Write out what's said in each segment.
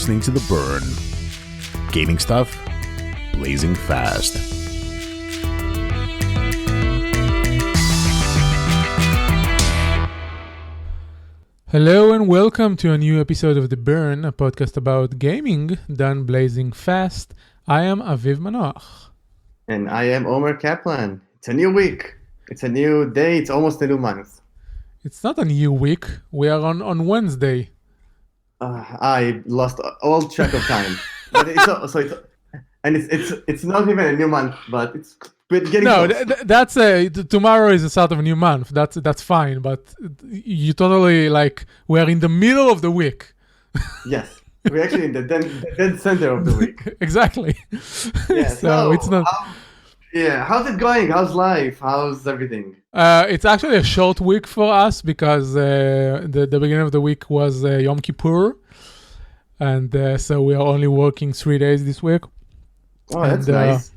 listening to The Burn. Gaming stuff, blazing fast. Hello and welcome to a new episode of The Burn, a podcast about gaming done blazing fast. I am Aviv Manoach. And I am Omer Kaplan. It's a new week. It's a new day. It's almost a new month. It's not a new week. We are on Wednesday. I lost all track of time. But it's not even a new month, but it's getting close. That's tomorrow is the start of a new month. That's fine, but you totally we're in the middle of the week. Yes, we're actually in the dead center of the week. Exactly. Yeah, so it's not. How's it going? How's life? How's everything? It's actually a short week for us because the beginning of the week was Yom Kippur, and so we are only working 3 days this week. Oh, that's nice.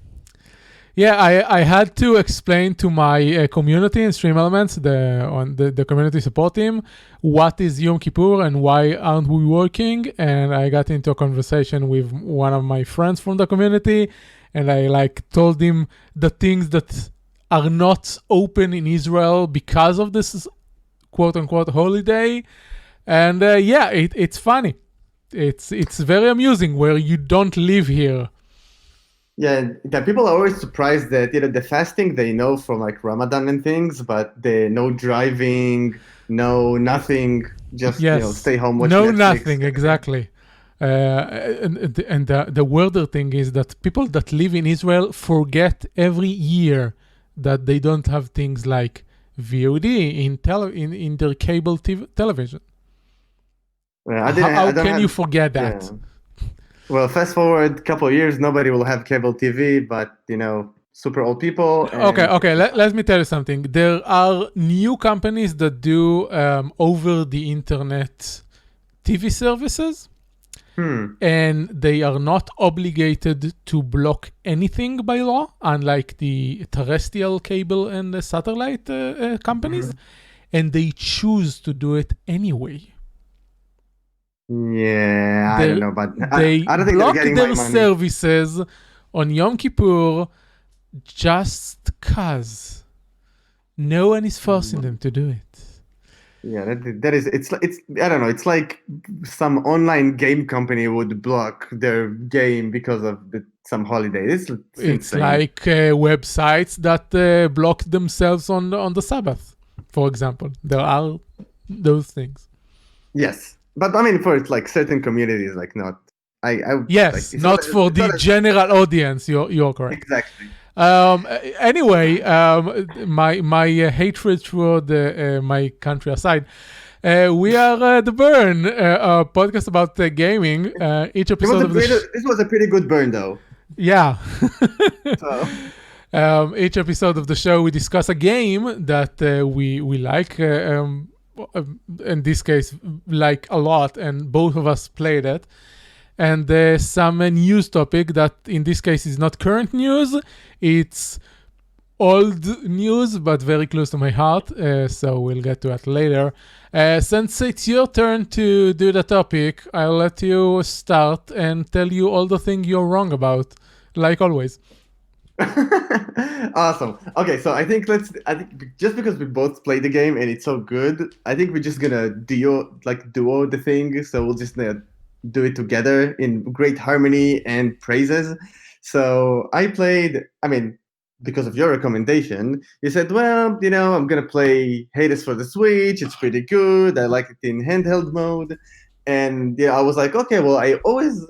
I had to explain to my community in Stream Elements, the community support team, what is Yom Kippur and why aren't we working. And I got into a conversation with one of my friends from the community, and I told him the things that are not open in Israel because of this quote unquote holiday. And it's funny. It's very amusing where you don't live here. Yeah, the people are always surprised that the fasting they know from Ramadan and things, but no driving, no nothing, just stay home, watch Netflix. Nothing, exactly. And the weirder thing is that people that live in Israel forget every year that they don't have things like VOD in their cable television. How can you forget that? Yeah. Well, fast forward a couple of years, nobody will have cable TV, but, super old people. Okay. Let me tell you something. There are new companies that do over the internet TV services, and they are not obligated to block anything by law, unlike the terrestrial cable and the satellite companies, and they choose to do it anyway. Yeah, I don't know, but they I don't think block they're getting their my money. services on Yom Kippur just cause no one is forcing them to do it. Yeah, that is it's I don't know. It's like some online game company would block their game because of some holiday. It's insane. Like websites that block themselves on the Sabbath, for example. There are those things. Yes. But I mean, for certain communities, not. Yes, not for the general audience. You're correct. Exactly. Anyway, my hatred toward my country aside, we are The Burn, a podcast about gaming. Each episode of this was a pretty good burn, though. Yeah. So. Each episode of the show, we discuss a game that we like. In this case, like a lot, and both of us played it. And some news topic that in this case is not current news, it's old news, but very close to my heart. So we'll get to that later. Since it's your turn to do the topic, I'll let you start and tell you all the things you're wrong about, like always. Awesome. Okay, so I think just because we both played the game and it's so good, I think we're just gonna duo the thing. So we'll just do it together in great harmony and praises. So I played. I mean, because of your recommendation, you said, well, I'm gonna play Hades for the Switch. It's pretty good. I like it in handheld mode, and I was like, okay, well, I always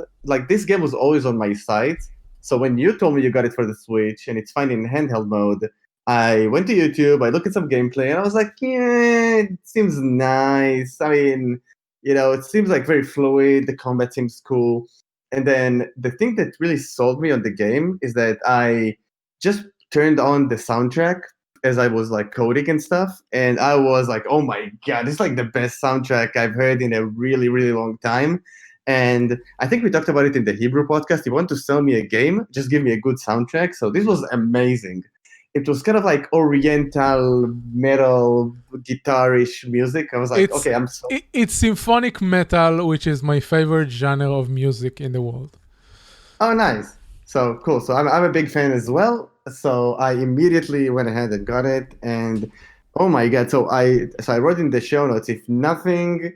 this game was always on my site. So when you told me you got it for the Switch and it's fine in handheld mode, I went to YouTube, I looked at some gameplay, and I was like, yeah, it seems nice. I mean, it seems very fluid. The combat seems cool. And then the thing that really sold me on the game is that I just turned on the soundtrack as I was coding and stuff. And I was like, oh my God, this is the best soundtrack I've heard in a really, really long time. And I think we talked about it in the Hebrew podcast. You want to sell me a game, just give me a good soundtrack. So this was amazing. it was kind of like Oriental metal guitarish music. I was like, okay, it's symphonic metal, which is my favorite genre of music in the world. Oh, nice. So cool. So I'm a big fan as well. So I immediately went ahead and got it. And oh my God. So I wrote in the show notes, if nothing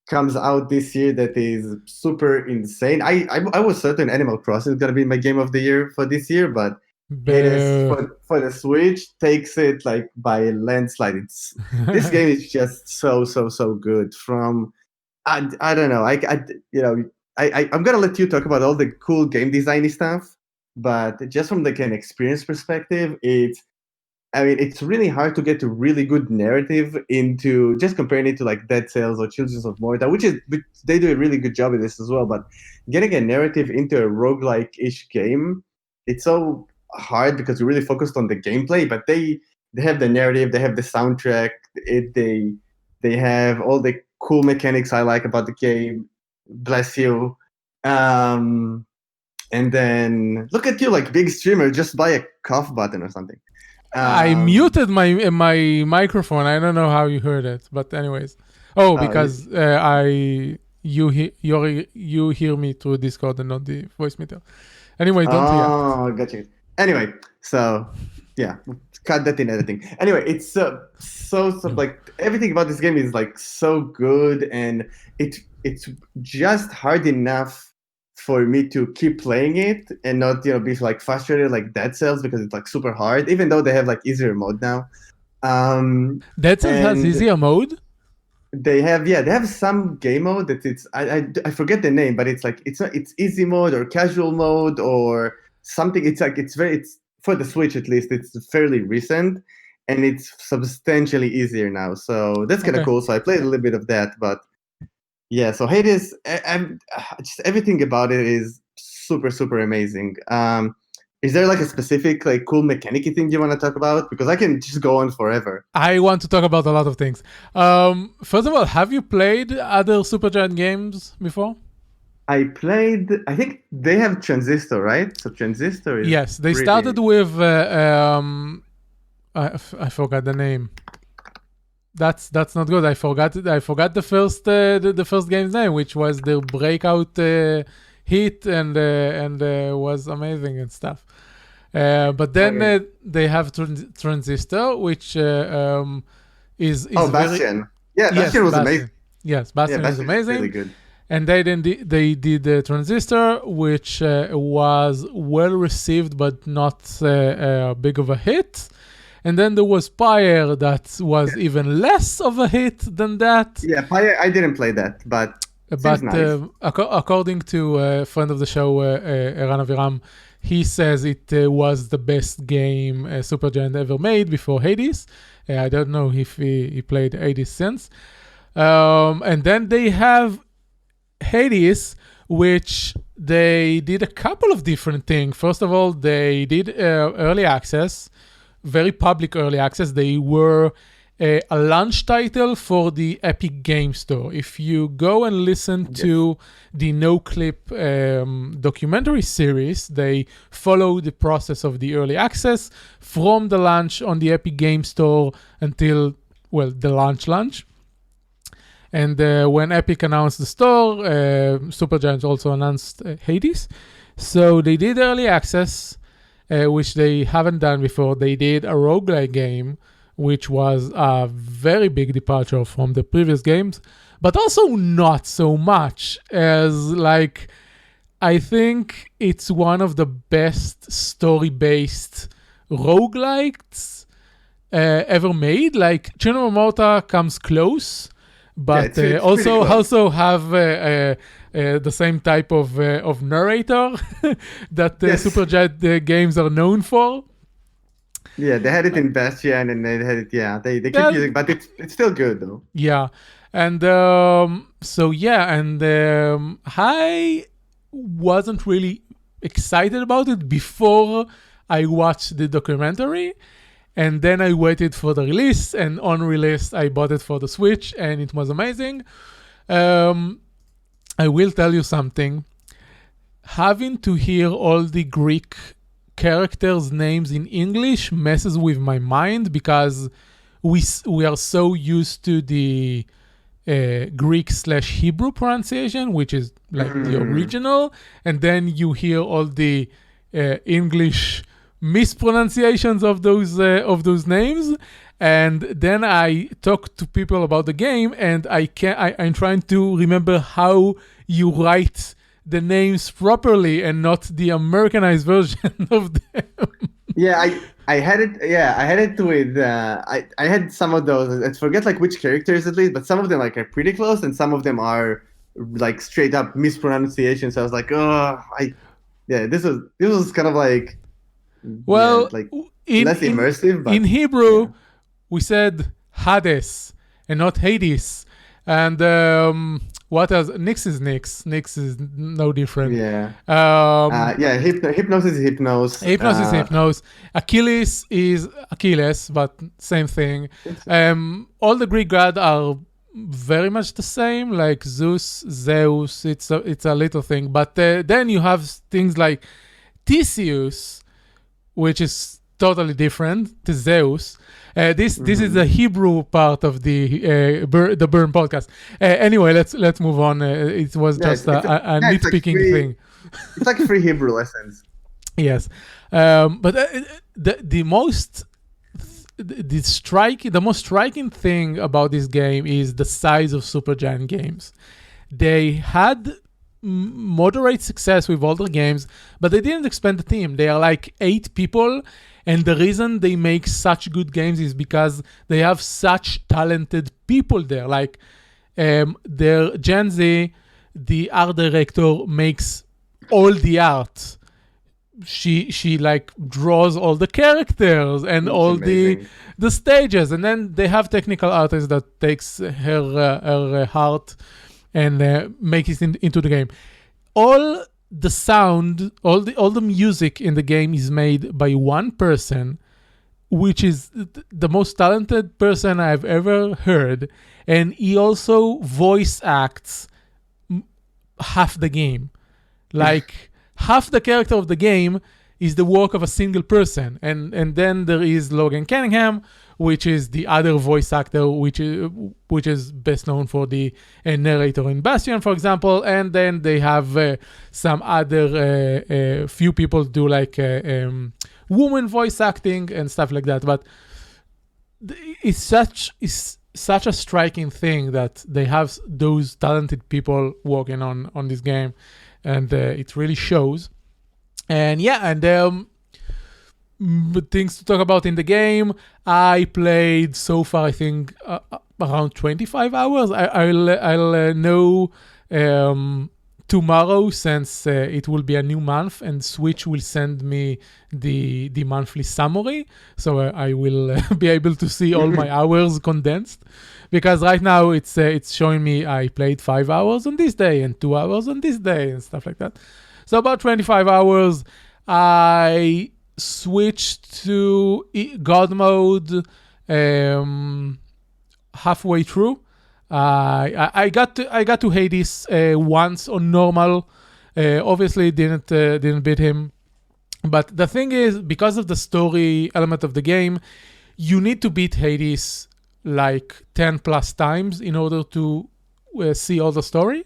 comes out this year that is super insane. I was certain Animal Crossing is gonna be my game of the year for this year, but Hades for the Switch takes it like by a landslide. This game is just so good. From I don't know. I'm gonna let you talk about all the cool game designy stuff, but just from like an experience perspective, it's really hard to get a really good narrative into just comparing it to like Dead Cells or Children of Morta, which they do a really good job at this as well. But getting a narrative into a roguelike-ish game, it's so hard because we're really focused on the gameplay, but they have the narrative, they have the soundtrack, they have all the cool mechanics I like about the game. Bless you. And then look at you, like big streamer, just buy a cough button or something. I muted my microphone. I don't know how you heard it, but anyways. Because you hear me through Discord and not the voice meter. Anyway, don't react. Oh, gotcha. Anyway, so yeah, cut that in editing. Anyway, it's so like everything about this game is like so good, and it's just hard enough for me to keep playing it and not be like frustrated like Dead Cells because it's like super hard, even though they have like easier mode now. Dead Cells has easier mode? They have some game mode that I forget the name, but it's like it's easy mode or casual mode or something. It's for the Switch at least, it's fairly recent and it's substantially easier now. So that's kind of cool. So I played a little bit of that, but yeah, so Hades, just everything about it is super amazing. Is there like a specific like cool mechanic thing you want to talk about? Because I can just go on forever. I want to talk about a lot of things. First of all, have you played other Supergiant games before? I think they have Transistor, right? So Transistor is... Yes, they started with... I forgot the name. That's not good. I forgot the first game's name, which was the breakout hit and was amazing and stuff. But then they have Transistor, which is Bastion. Bastion was amazing. Yes, Bastion is amazing. Really good. And they did the Transistor, which was well received but not big of a hit. And then there was Pyre that was even less of a hit than that. Yeah, Pyre, I didn't play that, but nice. According to a friend of the show, Eran Aviram, he says it was the best game Supergiant ever made before Hades. I don't know if he played Hades since. And then they have Hades, which they did a couple of different things. First of all, they did early access. Very public early access. They were a launch title for the Epic Game Store. If you go and listen to the No Clip documentary series, they follow the process of the early access from the launch on the Epic Game Store until, the launch. And when Epic announced the store, Supergiant also announced Hades. So they did early access, which they haven't done before. They did a roguelike game, which was a very big departure from the previous games, but also not so much as like, I think it's one of the best story-based roguelikes ever made. Like Children of Morta comes close, but also have the same type of narrator that Supergiant games are known for. Yeah, they had it in Bastion, and they had it. Yeah, they keep using, but it's still good though. Yeah, and I wasn't really excited about it before I watched the documentary, and then I waited for the release, and on release I bought it for the Switch, and it was amazing. I will tell you something. Having to hear all the Greek characters' names in English messes with my mind because we are so used to the Greek/Hebrew pronunciation, which is like the original, and then you hear all the English mispronunciations of those names. And then I talk to people about the game, and I'm trying to remember how you write the names properly and not the Americanized version of them. Yeah, I had it. Yeah, I had it with. I had some of those. I forget like which characters at least, but some of them like are pretty close, and some of them are like straight up mispronunciations. So I was like, this was kind of like, well, like in, less immersive. But in Hebrew, we said Hades and not Hades, and what else? Nyx is Nyx. Nyx is no different. Yeah. Hypnos is Hypnos. Hypnos is Hypnos. Achilles is Achilles, but same thing. All the Greek gods are very much the same, like Zeus, it's a little thing. But then you have things like Theseus, which is totally different to Zeus. This is the Hebrew part of the Burn podcast. Anyway, let's move on. It was just a nitpicking thing. It's like free Hebrew lessons. Yes, but the most striking thing about this game is the size of Supergiant games. They had moderate success with older games, but they didn't expand the team. They are like 8 people. And the reason they make such good games is because they have such talented people there. Like their Gen Z, the art director, makes all the art. She like draws all the characters and all the stages. And then they have technical artists that takes her heart and make it into the game. All the sound, all the music in the game is made by one person, which is the most talented person I've ever heard, and he also voice acts half the game. Like half the character of the game is the work of a single person, and then there is Logan Cunningham, which is the other voice actor, which is best known for the narrator in Bastion, for example. And then they have some other few people do like woman voice acting and stuff like that. But it's such a striking thing that they have those talented people working on this game, and it really shows. And things to talk about in the game. I played so far, I think, around 25 hours. I'll know tomorrow, since it will be a new month, and Switch will send me the monthly summary, so I will be able to see all my hours condensed. Because right now it's showing me I played 5 hours on this day and 2 hours on this day and stuff like that. So about 25 hours. I switched to God mode halfway through. I got to Hades once on normal. Obviously didn't beat him. But the thing is, because of the story element of the game, you need to beat Hades like 10 plus times in order to see all the story.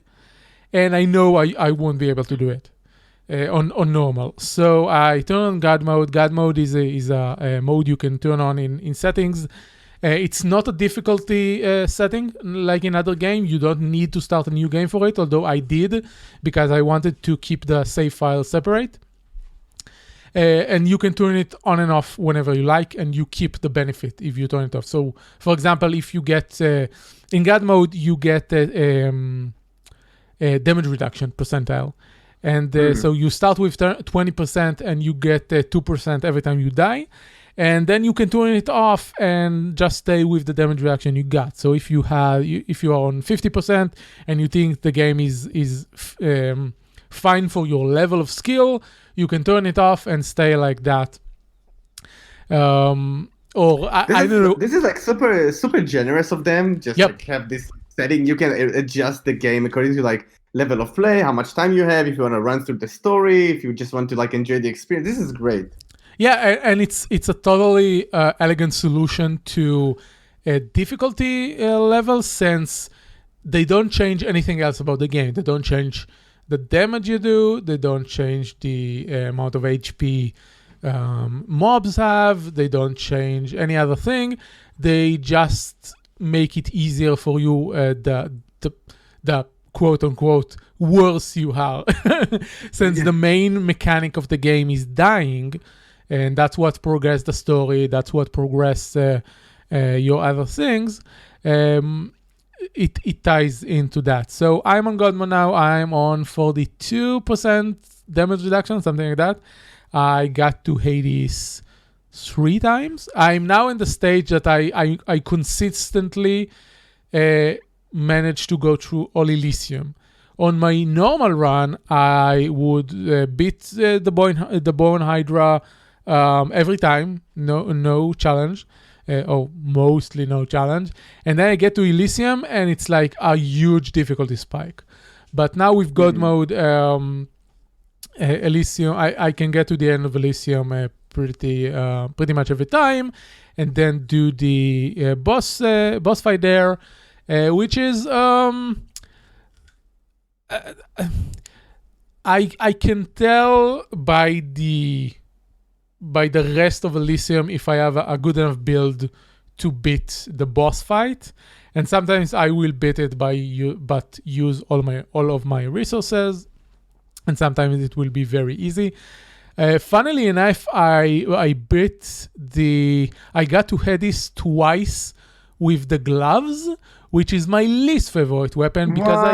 And I know I won't be able to do it on normal. So I turn on God mode. God mode is a mode you can turn on in settings. It's not a difficulty setting like in other games. You don't need to start a new game for it, although I did because I wanted to keep the save file separate. And you can turn it on and off whenever you like, and you keep the benefit if you turn it off. So, for example, if you get in God mode, you get a damage reduction percentile. And so you start with 20% and you get 2% every time you die. And then you can turn it off and just stay with the damage reduction you got. So if you are on 50% and you think the game is fine for your level of skill, you can turn it off and stay like that. I don't know. This is like super generous of them. Just like have this setting. You can adjust the game according to like level of play, how much time you have, if you want to run through the story, if you just want to like enjoy the experience. This is great. Yeah, and it's a totally elegant solution to a difficulty level, since they don't change anything else about the game. They don't change the damage you do. They don't change the amount of HP mobs have. They don't change any other thing. They just make it easier for you. The quote unquote worse you are, since the main mechanic of the game is dying, and that's what progress the story. That's what progress your other things. It ties into that. So I'm on God mode now. I'm on 42% damage reduction, something like that. I got to Hades 3 times. I'm now in the stage that I consistently manage to go through all Elysium. On my normal run, I would beat the Bone Hydra every time, no challenge. Or mostly no challenge. And then I get to Elysium, and it's like a huge difficulty spike. But now with God mode, Elysium, I can get to the end of Elysium pretty much every time, and then do the boss fight there, which is I can tell by the rest of Elysium if I have a good enough build to beat the boss fight. And sometimes I will beat it but use all of my resources, and sometimes it will be very easy. Funnily enough, I got to Hades twice with the gloves, which is my least favorite weapon because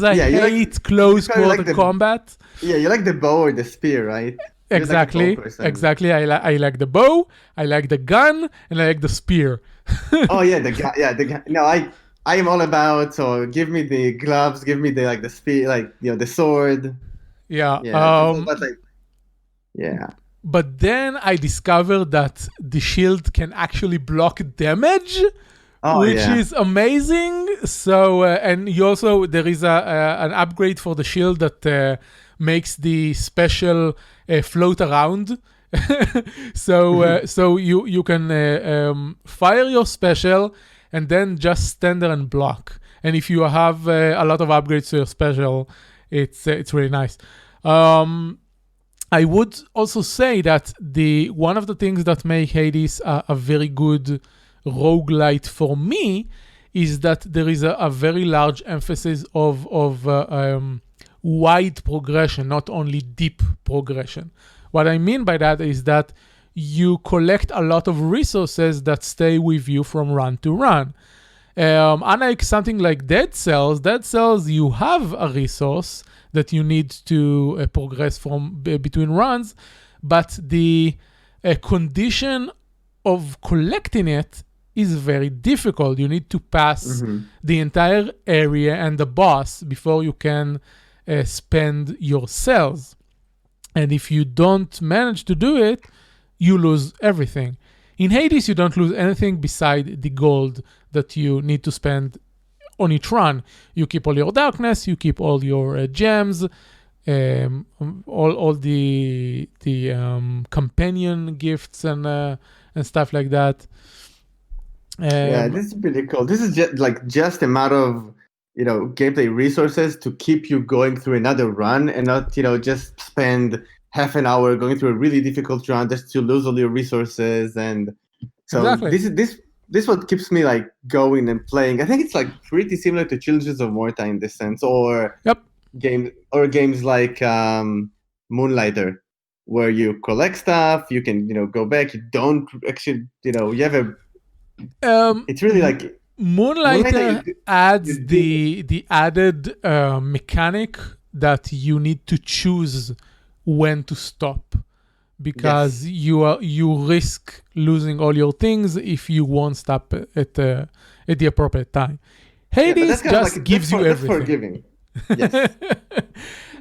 I hate close quarter combat. Yeah, you like the bow or the spear, right? Exactly. I like the bow, I like the gun, and I like the spear. Oh yeah, the gun. No, I am all about. So give me the gloves, give me the spear, the sword. Yeah. Yeah. But then I discovered that the shield can actually block damage, which is amazing. So and you also there is an upgrade for the shield that makes the special float around. So you can fire your special and then just stand there and block. And if you have a lot of upgrades to your special, it's really nice. I would also say that one of the things that make Hades a very good roguelite for me is that there is a very large emphasis of wide progression, not only deep progression. What I mean by that is that you collect a lot of resources that stay with you from run to run. Unlike something like Dead Cells, you have a resource that you need to progress from between runs, but the condition of collecting it is very difficult. You need to pass the entire area and the boss before you can spend your cells. And if you don't manage to do it, you lose everything. In Hades, you don't lose anything beside the gold that you need to spend on each run. You keep all your darkness, you keep all your gems, all the companion gifts and stuff like that. This is pretty cool. This is just a matter of gameplay resources to keep you going through another run, and not just spend half an hour going through a really difficult run just to lose all your resources. And so exactly. this what keeps me going and playing. I think it's pretty similar to Children of Morta in this sense, or games like Moonlighter, where you collect stuff, you can go back. You don't actually you have a. It's really Moonlighter adds the added mechanic that you need to choose when to stop, because you risk losing all your things if you won't stop at the appropriate time. Hades just gives you everything. That's forgiving. Yes.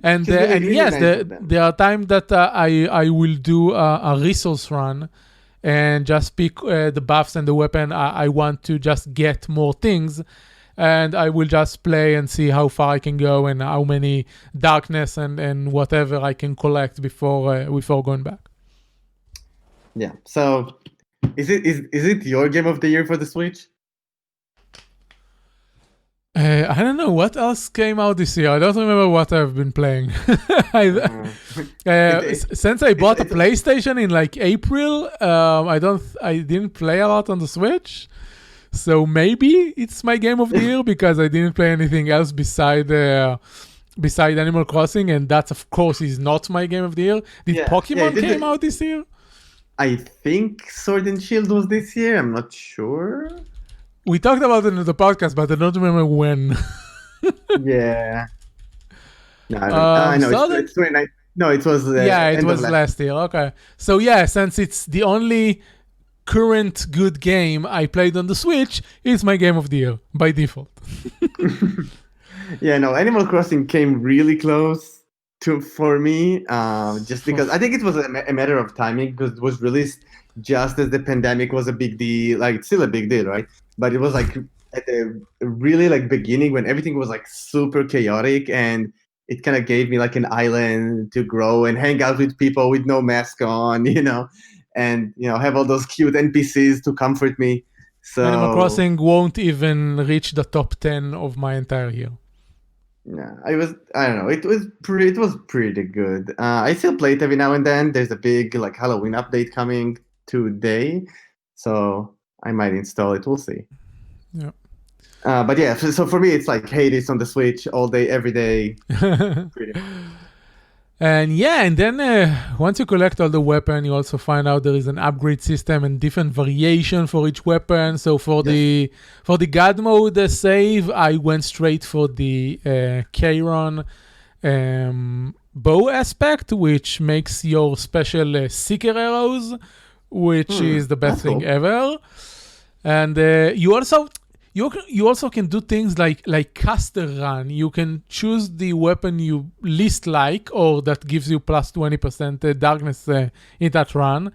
And yes, there are times that I will do a resource run and just pick the buffs and the weapon I want to just get more things. and I will just play and see how far I can go and how many darkness and whatever I can collect before going back. Yeah. So, is it your game of the year for the Switch? I don't know what else came out this year. I don't remember what I've been playing. Since I bought a PlayStation in like April, I didn't play a lot on the Switch. So maybe it's my game of the year because I didn't play anything else beside Animal Crossing, and that of course is not my game of the year. Did Pokemon came out this year? I think Sword and Shield was this year. I'm not sure. We talked about it in the podcast, but I don't remember when. Yeah. No, I know. It's 29. No, it was. It was last year. Okay. So since it's the only current good game I played on the Switch, it's my game of the year by default. Animal Crossing came really close for me, just because I think it was a matter of timing, because it was released just as the pandemic was a big deal. Like, it's still a big deal, right? But it was like at the really like beginning when everything was like super chaotic, and it kind of gave me like an island to grow and hang out with people with no mask on, and have all those cute NPCs to comfort me. So Animal Crossing won't even reach the top 10 of my entire year. Yeah, I don't know. It was pretty good. I still play it every now and then. There's a big like Halloween update coming today, so I might install it. We'll see. Yeah. But yeah, so for me, it's like Hades on the Switch all day, every day. Pretty much. And then once you collect all the weapon, you also find out there is an upgrade system and different variation for each weapon. So for the God mode save, I went straight for the Chiron bow aspect, which makes your special seeker arrows, which is the best thing ever. And you also can do things like caster run. You can choose the weapon you least like, or that gives you plus 20% darkness in that run.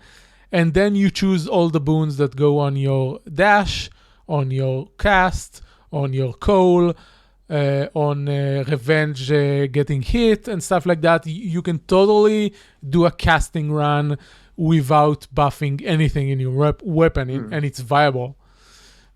And then you choose all the boons that go on your dash, on your cast, on your call, on revenge getting hit and stuff like that. You can totally do a casting run without buffing anything in your weapon, and it's viable.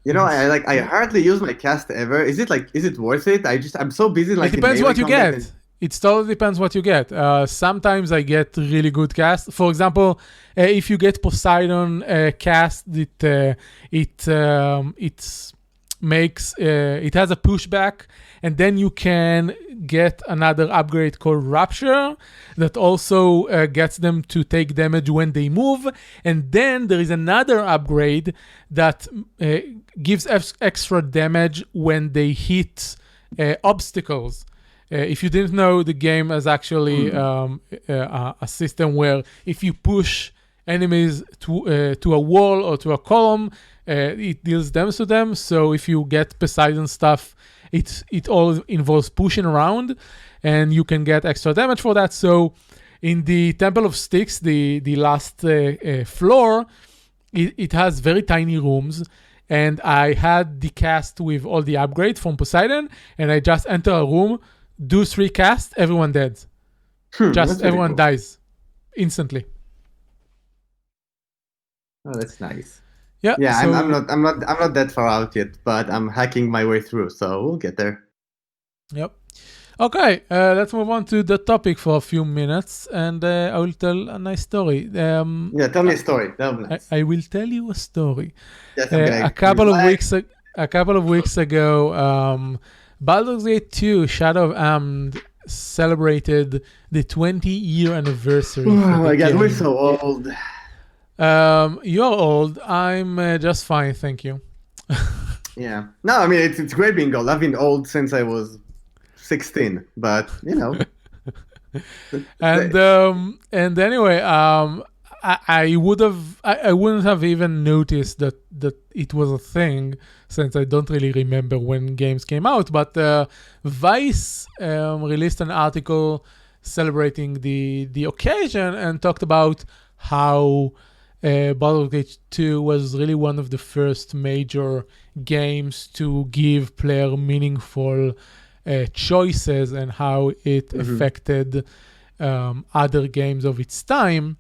I hardly use my cast ever. Is it worth it? I'm so busy. Like, it depends what you get. It totally depends what you get. Sometimes I get really good cast. For example, if you get Poseidon cast, it has a pushback, and then you can get another upgrade called Rapture that also gets them to take damage when they move. And then there is another upgrade that gives extra damage when they hit obstacles. If you didn't know, the game is actually a system where if you push enemies to a wall or to a column, it deals damage to them. So if you get Poseidon stuff, it all involves pushing around, and you can get extra damage for that. So in the Temple of Styx, the last floor, it has very tiny rooms, and I had the cast with all the upgrades from Poseidon, and I just enter a room, do 3 casts, everyone dead. Just everyone dies instantly. Oh, that's nice. Yeah. So I'm not that far out yet, but I'm hacking my way through, so we'll get there. Yep. Okay, let's move on to the topic for a few minutes, and I will tell a nice story. Tell me a story. That'll be nice. I will tell you a story. Yes, a couple of weeks ago, Baldur's Gate 2 Shadow of Amd celebrated the 20-year anniversary. Oh my god, we're so old. You're old. I'm just fine, thank you. Yeah. No, I mean, it's great being old. I've been old since I was 16, but and anyway, I wouldn't have even noticed that it was a thing, since I don't really remember when games came out. But Vice released an article celebrating the occasion and talked about how Baldur's Gate 2 was really one of the first major games to give player meaningful choices and how it affected other games of its time.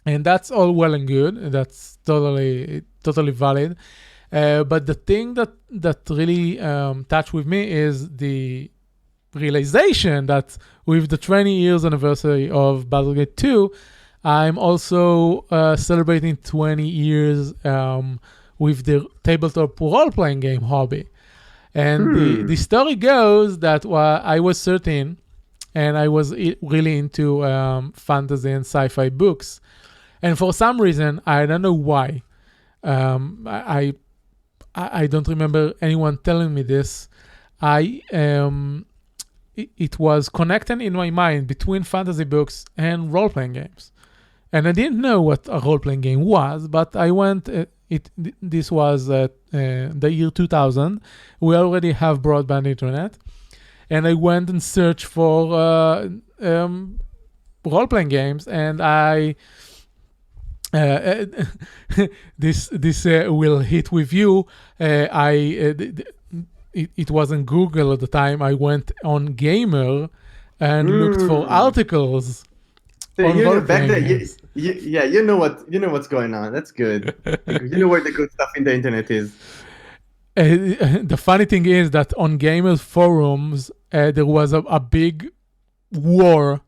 And that's all well and good. That's totally valid. But the thing that really touched with me is the realization that with the 20 years anniversary of Baldur's Gate 2, I'm also celebrating 20 years with the tabletop role-playing game hobby. And the story goes that I was 13 and I was really into fantasy and sci-fi books. And for some reason, I don't know why, I don't remember anyone telling me this. It was connected in my mind between fantasy books and role-playing games. And I didn't know what a role-playing game was, but I went, this was the year 2000. We already have broadband internet. And I went and searched for role-playing games, and this will hit with you. It wasn't Google at the time. I went on Gamer and looked for articles. So you know, back then, you know what's going on. That's good. You know where the good stuff in the internet is. The funny thing is that on Gamer forums, there was a big war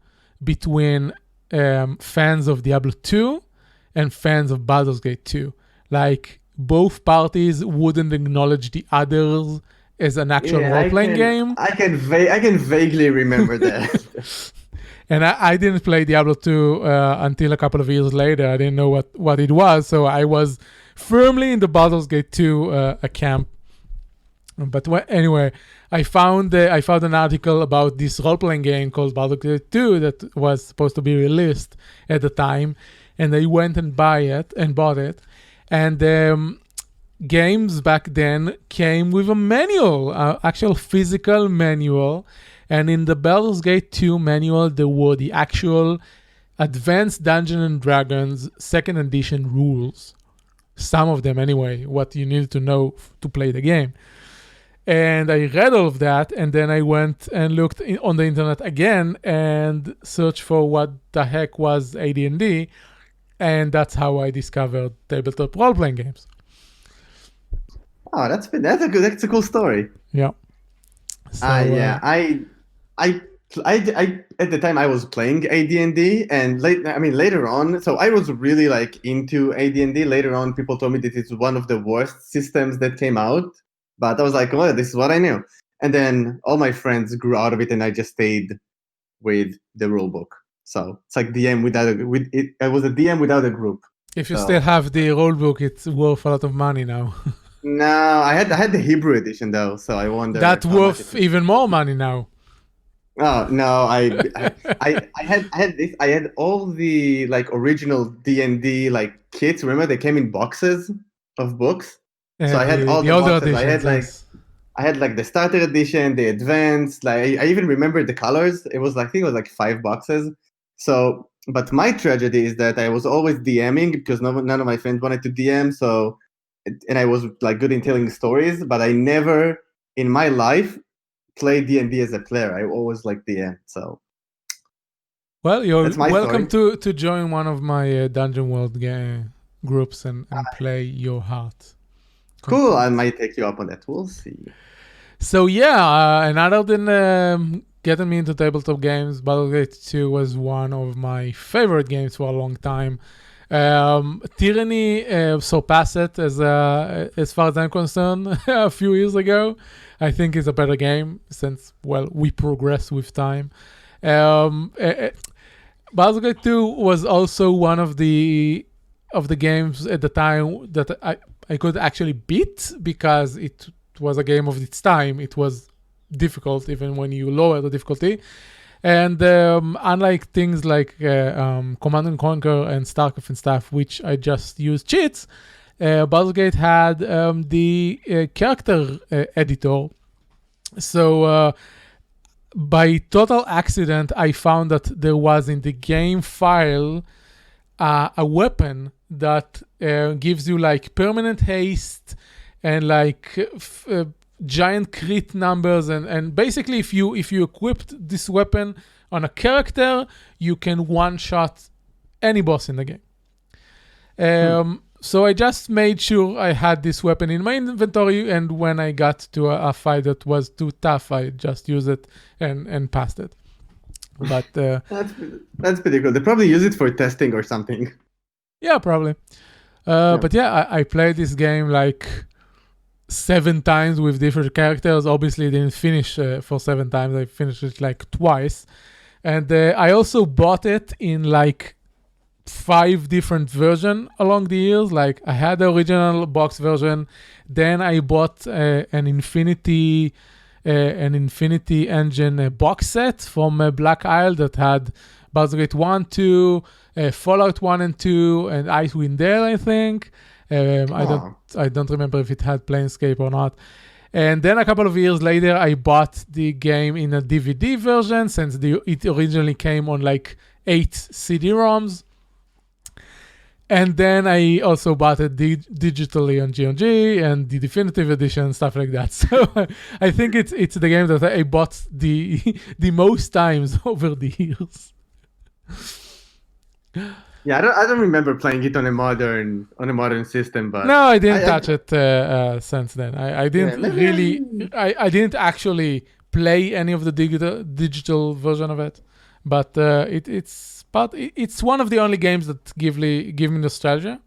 between fans of Diablo 2 and fans of Baldur's Gate 2. Like, both parties wouldn't acknowledge the others as an actual role-playing game. I can vaguely remember that. And I didn't play Diablo 2 until a couple of years later. I didn't know what it was, so I was firmly in the Baldur's Gate 2 camp. But anyway, I found an article about this role-playing game called Baldur's Gate 2 that was supposed to be released at the time. And I went and bought it. And games back then came with a manual, actual physical manual. And in the Baldur's Gate 2 manual, there were the actual Advanced Dungeons and Dragons 2nd edition rules. Some of them anyway, what you needed to know to play the game. And I read all of that, and then I went and looked on the internet again and searched for what the heck was AD&D. And that's how I discovered tabletop role-playing games. Oh, that's a cool story. Yeah. So, I at the time I was playing AD&D, and later on. So I was really into AD&D. Later on, people told me that it's one of the worst systems that came out. But I was like, well, this is what I knew. And then all my friends grew out of it, and I just stayed with the rulebook. So it's like DM I was a DM without a group. If you still have the rulebook, it's worth a lot of money now. No, I had the Hebrew edition though, so I wonder. That's worth even more money now. Oh no, I had this. I had all the original D&D kits. Remember, they came in boxes of books. So I had all the boxes. I had the starter edition, the advanced. I even remember the colors. It was I think it was 5 boxes. So, but my tragedy is that I was always DMing because none of my friends wanted to DM. So, and I was good in telling stories, but I never in my life played D&D as a player. I always DM. So, well, you're welcome to join one of my Dungeon World groups and play your heart. Cool. I might take you up on that. We'll see. So yeah, and other than getting me into tabletop games, Baldur's Gate 2 was one of my favorite games for a long time. Tyranny surpassed it as far as I'm concerned a few years ago. I think it's a better game since, we progress with time. Baldur's Gate 2 was also one of the games at the time that I could actually beat because it was a game of its time. It was difficult even when you lower the difficulty. And unlike things like Command & Conquer and StarCraft and stuff, which I just used cheats, Baldur's Gate had the character editor. So by total accident, I found that there was in the game file a weapon that gives you like permanent haste and like giant crit numbers, and basically if you equipped this weapon on a character, you can one-shot any boss in the game. So I just made sure I had this weapon in my inventory, and when I got to a fight that was too tough, I just used it and passed it. But that's pretty cool. They probably use it for testing or something. Yeah, probably. But yeah, I played this game like 7 times with different characters. Obviously, I didn't finish for 7 times. I finished it like twice. And I also bought it in like 5 different versions along the years. Like I had the original box version, then I bought an Infinity Engine box set from Black Isle that had Baldur's Gate 1, 2, Fallout 1 and 2, and Icewind Dale, I think. I don't remember if it had Planescape or not. And then a couple of years later, I bought the game in a DVD version, since it originally came on like 8 CD-ROMs. And then I also bought it digitally on G&G and the definitive edition, stuff like that. So I think it's the game that I bought the most times over the years. Yeah, I don't remember playing it on a modern system, but no, I didn't touch it since then. I didn't I didn't actually play any of the digital version of it, but it's one of the only games that give me nostalgia.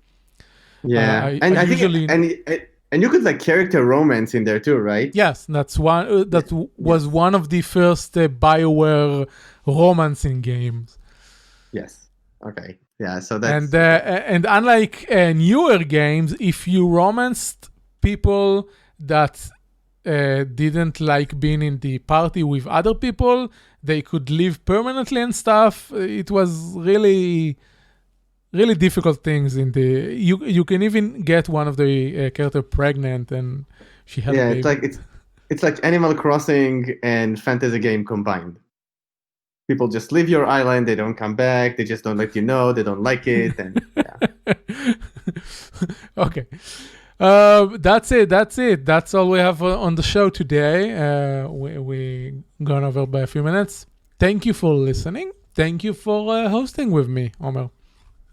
Yeah, and you could like character romance in there too, right? Yes, that's one. That was one of the first BioWare romancing games. Yes. Okay. Yeah. So that's and unlike newer games, if you romanced people that didn't like being in the party with other people, they could live permanently and stuff. It was really, really difficult things in the. You can even get one of the character pregnant, and she had a baby. It's like Animal Crossing and fantasy game combined. People just leave your island, they don't come back, they just don't let you know, they don't like it, and yeah. Okay. That's it. That's all we have on the show today. We gone over by a few minutes. Thank you for listening. Thank you for hosting with me, Omer.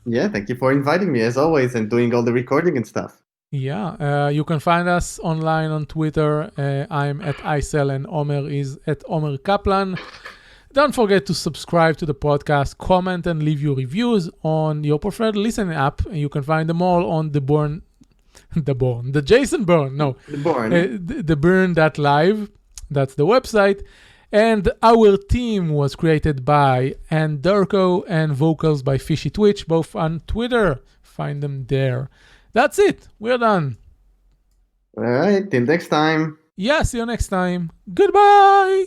Yeah, thank you for inviting me as always and doing all the recording and stuff. Yeah, you can find us online on Twitter. I'm at Icel and Omer is at Omer Kaplan. Don't forget to subscribe to the podcast, comment, and leave your reviews on your preferred listening app. You can find them all on the Jason Bourne. No. The Burn.live. That's the website. And our team was created by Ann Durko and vocals by Fishy Twitch, both on Twitter. Find them there. That's it. We're done. All right. Till next time. Yeah, see you next time. Goodbye.